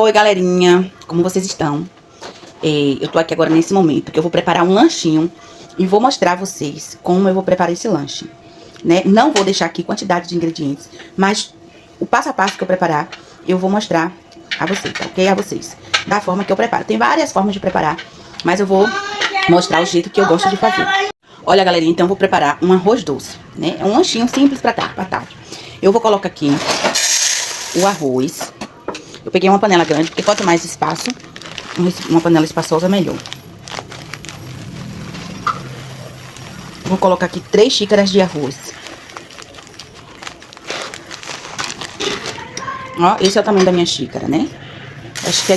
Oi, galerinha, como vocês estão? Eu tô aqui agora nesse momento que eu vou preparar um lanchinho e vou mostrar a vocês como eu vou preparar esse lanche, né? Não vou deixar aqui quantidade de ingredientes, mas o passo a passo que eu preparar, eu vou mostrar a vocês, tá ok? A vocês, da forma que eu preparo. Tem várias formas de preparar, mas eu vou mostrar o jeito que eu gosto de fazer. Olha, galerinha, então eu vou preparar um arroz doce, né? É um lanchinho simples pra tarde. Eu vou colocar aqui o arroz. Eu peguei uma panela grande, porque quanto mais espaço, uma panela espaçosa, melhor. Vou colocar aqui 3 xícaras de arroz. Ó, esse é o tamanho da minha xícara, né? Acho que é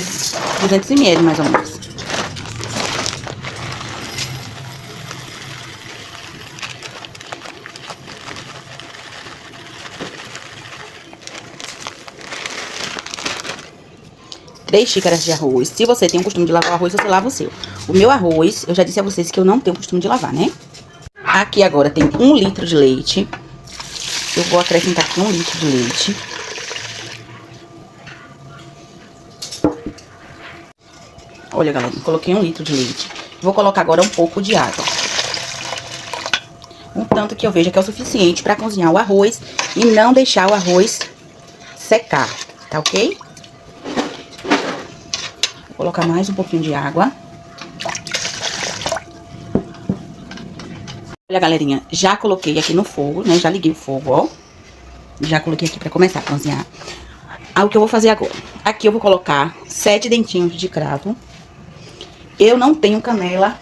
200 ml, mais ou menos. Três xícaras de arroz. Se você tem o costume de lavar o arroz, você lava o seu. O meu arroz, eu já disse a vocês que eu não tenho o costume de lavar, né? Aqui agora tem 1 litro de leite. Eu vou acrescentar aqui 1 litro de leite. Olha, galera, coloquei 1 litro de leite. Vou colocar agora um pouco de água. Um tanto que eu veja que é o suficiente para cozinhar o arroz e não deixar o arroz secar, tá ok? Vou colocar mais um pouquinho de água. Olha, galerinha, já coloquei aqui no fogo, né? Já liguei o fogo, ó. Já coloquei aqui pra começar a cozinhar. Aí, o que eu vou fazer agora? Aqui eu vou colocar 7 dentinhos de cravo. Eu não tenho canela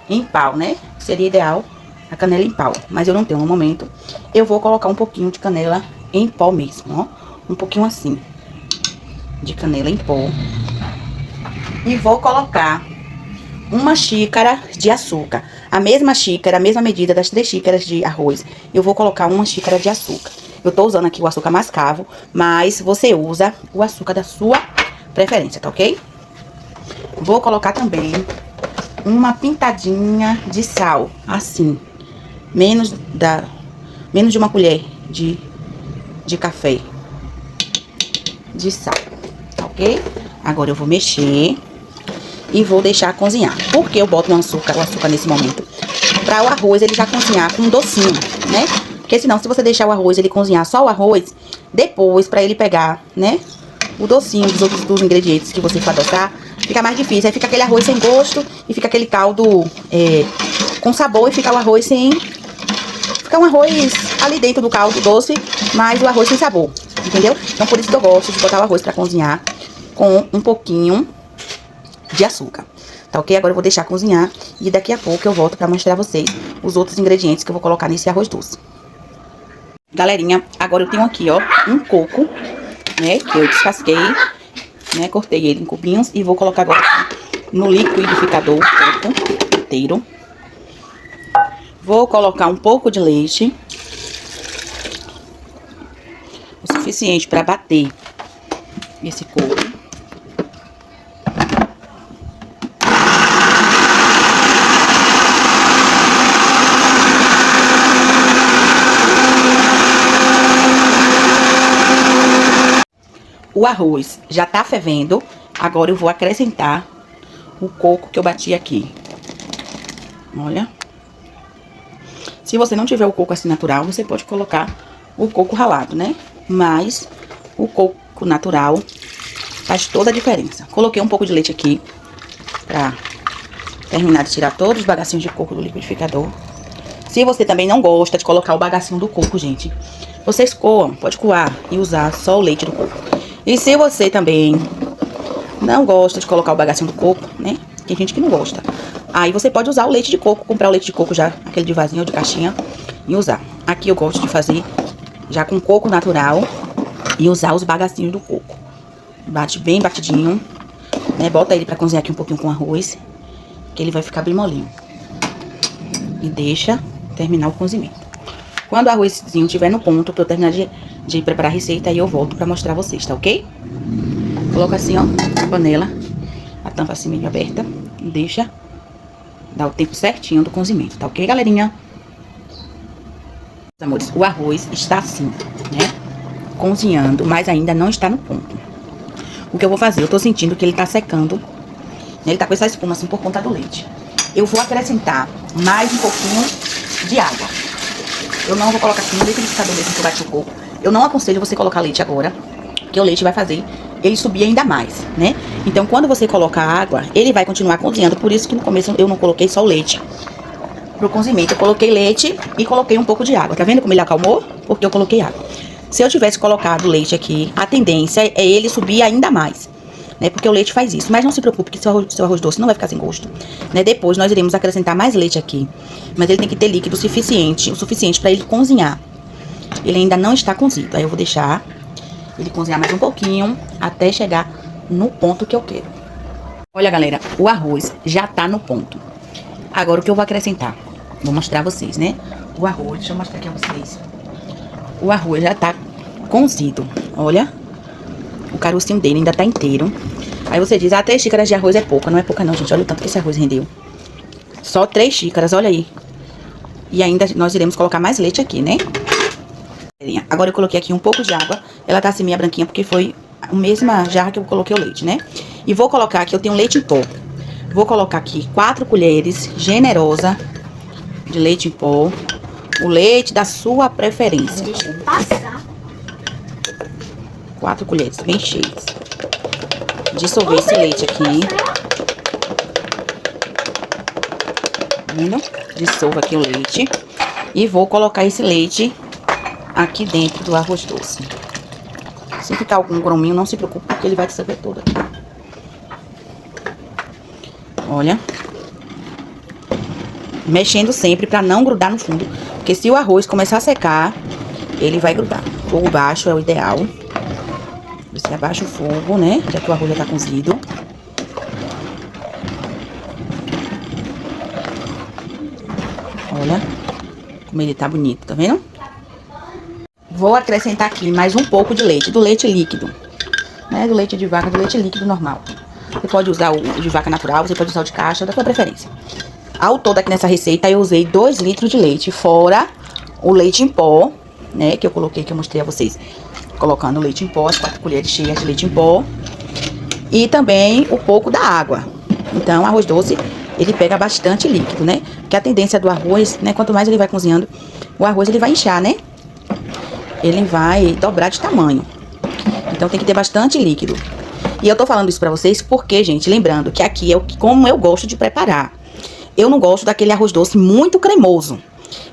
em pau, né? Seria ideal a canela em pau, mas eu não tenho no momento. Eu vou colocar um pouquinho de canela em pó mesmo, ó. Um pouquinho assim, de canela em pó. E vou colocar 1 xícara de açúcar. A mesma xícara, a mesma medida das 3 xícaras de arroz. Eu vou colocar 1 xícara de açúcar. Eu tô usando aqui o açúcar mascavo, mas você usa o açúcar da sua preferência, tá ok? Vou colocar também uma pitadinha de sal, assim. Menos de 1 colher de café de sal, tá ok? Agora eu vou mexer e vou deixar cozinhar. Por que eu boto o açúcar nesse momento? Para o arroz ele já cozinhar com um docinho, né? Porque senão, se você deixar o arroz ele cozinhar só o arroz, depois para ele pegar, né, o docinho dos outros dos ingredientes que você for adoçar, fica mais difícil. Aí fica aquele arroz sem gosto e fica aquele caldo com sabor e fica o arroz sem... Fica um arroz ali dentro do caldo doce, mas o arroz sem sabor, entendeu? Então por isso que eu gosto de botar o arroz para cozinhar com um pouquinho de açúcar, tá ok? Agora eu vou deixar cozinhar e daqui a pouco eu volto pra mostrar a vocês os outros ingredientes que eu vou colocar nesse arroz doce. Galerinha, agora eu tenho aqui, ó, um coco, né, que eu descasquei, né, cortei ele em cubinhos e vou colocar agora no liquidificador o coco inteiro. Vou colocar um pouco de leite, o suficiente pra bater esse coco. O arroz já tá fervendo, agora eu vou acrescentar o coco que eu bati aqui. Olha. Se você não tiver o coco assim natural, você pode colocar o coco ralado, né? Mas o coco natural faz toda a diferença. Coloquei um pouco de leite aqui pra terminar de tirar todos os bagacinhos de coco do liquidificador. Se você também não gosta de colocar o bagacinho do coco, gente, vocês coam, pode coar e usar só o leite do coco. E se você também não gosta de colocar o bagacinho do coco, né? Tem gente que não gosta. Aí você pode usar o leite de coco, comprar o leite de coco já, aquele de vasinho ou de caixinha, e usar. Aqui eu gosto de fazer já com coco natural e usar os bagacinhos do coco. Bate bem batidinho, né? Bota ele pra cozinhar aqui um pouquinho com arroz, que ele vai ficar bem molinho. E deixa terminar o cozimento. Quando o arrozinho estiver no ponto, pra eu terminar de preparar a receita, aí eu volto pra mostrar a vocês, tá ok? Coloca assim, ó, na panela, a tampa assim meio aberta, e deixa dar o tempo certinho do cozimento, tá ok, galerinha? Meus amores, o arroz está assim, né, cozinhando, mas ainda não está no ponto. o que eu vou fazer? Eu tô sentindo que ele tá secando, né? Ele tá com essa espuma assim por conta do leite. Eu vou acrescentar mais um pouquinho de água. Eu não vou colocar aqui no liquidificador mesmo que eu bati o coco. Eu não aconselho você colocar leite agora, porque o leite vai fazer ele subir ainda mais, né? Então, quando você coloca a água, ele vai continuar cozinhando. Por isso que no começo eu não coloquei só o leite pro cozimento. Eu coloquei leite e coloquei um pouco de água. Tá vendo como ele acalmou? Porque eu coloquei água. Se eu tivesse colocado leite aqui, a tendência é ele subir ainda mais, né? Porque o leite faz isso. Mas não se preocupe que seu arroz doce não vai ficar sem gosto, né? Depois nós iremos acrescentar mais leite aqui. Mas ele tem que ter líquido o suficiente para ele cozinhar. Ele ainda não está cozido. Aí eu vou deixar ele cozinhar mais um pouquinho até chegar no ponto que eu quero. Olha, galera, o arroz já tá no ponto. Agora o que eu vou acrescentar? Vou mostrar a vocês, né? O arroz, deixa eu mostrar aqui a vocês. O arroz já tá cozido. Olha, o carocinho dele ainda tá inteiro. Aí você diz, 3 xícaras de arroz é pouca. Não é pouca não, gente. Olha o tanto que esse arroz rendeu. Só 3 xícaras, olha aí. E ainda nós iremos colocar mais leite aqui, né? Agora eu coloquei aqui um pouco de água. Ela tá assim meia branquinha porque foi a mesma jarra que eu coloquei o leite, né? E vou colocar aqui, eu tenho leite em pó. Vou colocar aqui 4 colheres generosa de leite em pó. O leite da sua preferência. Deixa eu passar. 4 colheres bem cheias. Dissolver esse leite aqui. Tá vendo? Dissolva aqui o leite. E vou colocar esse leite aqui dentro do arroz doce. Se ficar algum grominho, não se preocupe, porque ele vai dissolver todo aqui. Olha. Mexendo sempre pra não grudar no fundo. Porque se o arroz começar a secar, ele vai grudar. Fogo baixo é o ideal. Você abaixa o fogo, né? Já que o arroz já tá cozido. Olha como ele tá bonito, tá vendo? Vou acrescentar aqui mais um pouco de leite, do leite líquido, né? Do leite de vaca, do leite líquido normal. Você pode usar o de vaca natural, você pode usar o de caixa, da sua preferência. Ao todo aqui nessa receita eu usei 2 litros de leite, fora o leite em pó, né? Que eu coloquei, que eu mostrei a vocês. Colocando o leite em pó, as 4 colheres cheias de leite em pó. E também um pouco da água. Então, arroz doce, ele pega bastante líquido, né? Porque a tendência do arroz, né? Quanto mais ele vai cozinhando, o arroz ele vai inchar, né? Ele vai dobrar de tamanho. Então tem que ter bastante líquido. E eu tô falando isso pra vocês porque, gente, lembrando que aqui é como eu gosto de preparar. Eu não gosto daquele arroz doce muito cremoso.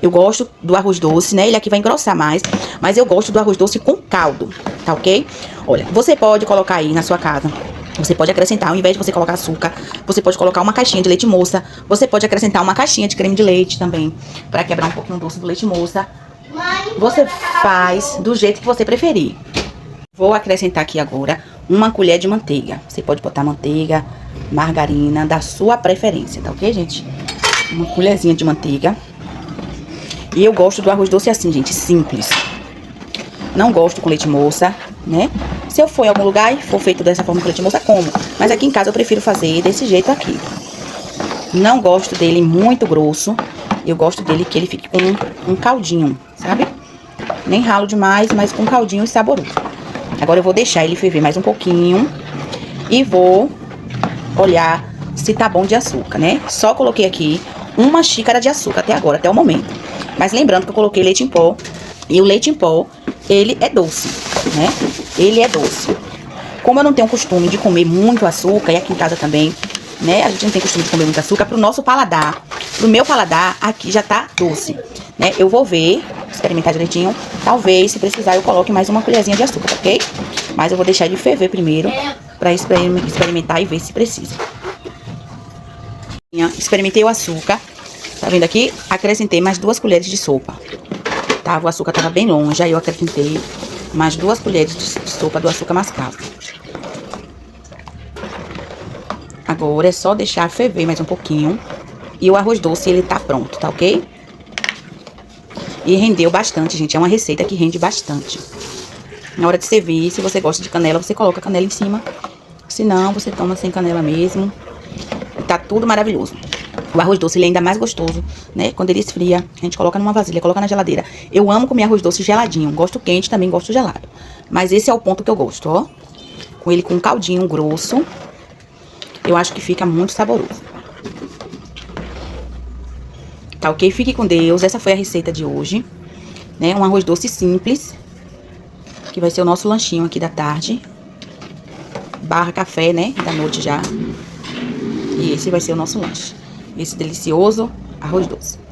Eu gosto do arroz doce, né? Ele aqui vai engrossar mais. Mas eu gosto do arroz doce com caldo, tá ok? Olha, você pode colocar aí na sua casa. Você pode acrescentar, ao invés de você colocar açúcar, você pode colocar uma caixinha de leite moça. Você pode acrescentar uma caixinha de creme de leite também, pra quebrar um pouquinho o doce do leite moça. Você faz do jeito que você preferir. Vou acrescentar aqui agora uma colher de manteiga. Você pode botar manteiga, margarina, da sua preferência, tá ok, gente? Uma colherzinha de manteiga. E eu gosto do arroz doce assim, gente, simples. Não gosto com leite moça, né? Se eu for em algum lugar e for feito dessa forma com leite moça, como. Mas aqui em casa eu prefiro fazer desse jeito aqui. Não gosto dele muito grosso. Eu gosto dele que ele fique com um caldinho, sabe? Nem ralo demais, mas com caldinho e saboroso. Agora eu vou deixar ele ferver mais um pouquinho. E vou olhar se tá bom de açúcar, né? Só coloquei aqui 1 xícara de açúcar até agora, até o momento. Mas lembrando que eu coloquei leite em pó. E o leite em pó, ele é doce, né? Ele é doce. Como eu não tenho costume de comer muito açúcar, e aqui em casa também, né? A gente não tem costume de comer muito açúcar, pro nosso paladar. Pro meu paladar, aqui já tá doce, né? Eu vou ver, experimentar direitinho. Talvez, se precisar, eu coloque mais uma colherzinha de açúcar, ok? Mas eu vou deixar ele ferver primeiro, pra experimentar e ver se precisa. Experimentei o açúcar. Tá vendo aqui? Acrescentei mais 2 colheres de sopa. Tá? O açúcar tava bem longe, aí eu acrescentei mais 2 colheres de sopa do açúcar mascavo. Agora é só deixar ferver mais um pouquinho. E o arroz doce, ele tá pronto, tá ok? E rendeu bastante, gente. É uma receita que rende bastante. Na hora de servir, se você gosta de canela, você coloca canela em cima. Se não, você toma sem canela mesmo. E tá tudo maravilhoso. O arroz doce, ele é ainda mais gostoso, né? Quando ele esfria, a gente coloca numa vasilha, coloca na geladeira. Eu amo comer arroz doce geladinho. Gosto quente, também gosto gelado. Mas esse é o ponto que eu gosto, ó. com ele com um caldinho grosso. Eu acho que fica muito saboroso. Tá ok? Fique com Deus. Essa foi a receita de hoje, né? Um arroz doce simples, que vai ser o nosso lanchinho aqui da tarde. Barra café, né? Da noite já. E esse vai ser o nosso lanche. Esse delicioso arroz doce.